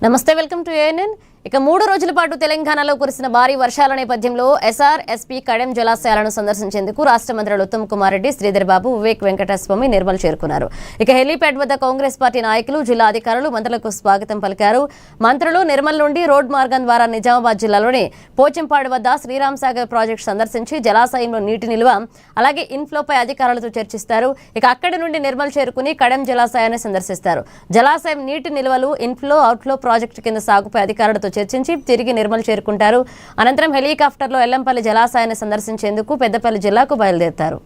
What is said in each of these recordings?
నమస్తే, welcome to ANN. ఇక 3 రోజుల పాటు తెలంగాణలో కురిసిన భారీ వర్షాల నేపథ్యంలో ఎస్ఆర్ ఎస్పీ కడెం జలాశయాలను సందర్శించేందుకు రాష్ట్ర మంత్రులు ఉత్తమ్ కుమార్ రెడ్డి, శ్రీధర్ బాబు, వివేక్ వెంకటస్వామి నిర్మల్ చేరుకున్నారు. ఇక హెలీప్యాడ్ వద్ద కాంగ్రెస్ పార్టీ నాయకులు, జిల్లా అధికారులు మంత్రులకు స్వాగతం పలికారు. మంత్రులు నిర్మల్ నుండి రోడ్ మార్గం ద్వారా నిజామాబాద్ జిల్లాలోని పోచంపాడు వద్ద శ్రీరామ్ సాగర్ ప్రాజెక్టు సందర్శించి జలాశయంలో నీటి నిల్వ అలాగే ఇన్ఫ్లోపై అధికారులతో చర్చిస్తారు. ఇక అక్కడి నుండి నిర్మల్ చేరుకుని కడెం జలాశయాన్ని సందర్శిస్తారు. జలాశయం నీటి నిల్వలు, ఇన్ఫ్లో, అవుట్ఫ్లో ప్రాజెక్టు కింద సాగుపై అధికారులతో చర్చించి తిరిగి నిర్మల్ చేరుకుంటారు. అనంతరం హెలికాప్టర్లో ఎల్లంపల్లి జలాశయాన్ని సందర్శించేందుకు పెద్దపల్లి జిల్లాకు బయలుదేరుతారు.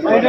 బయట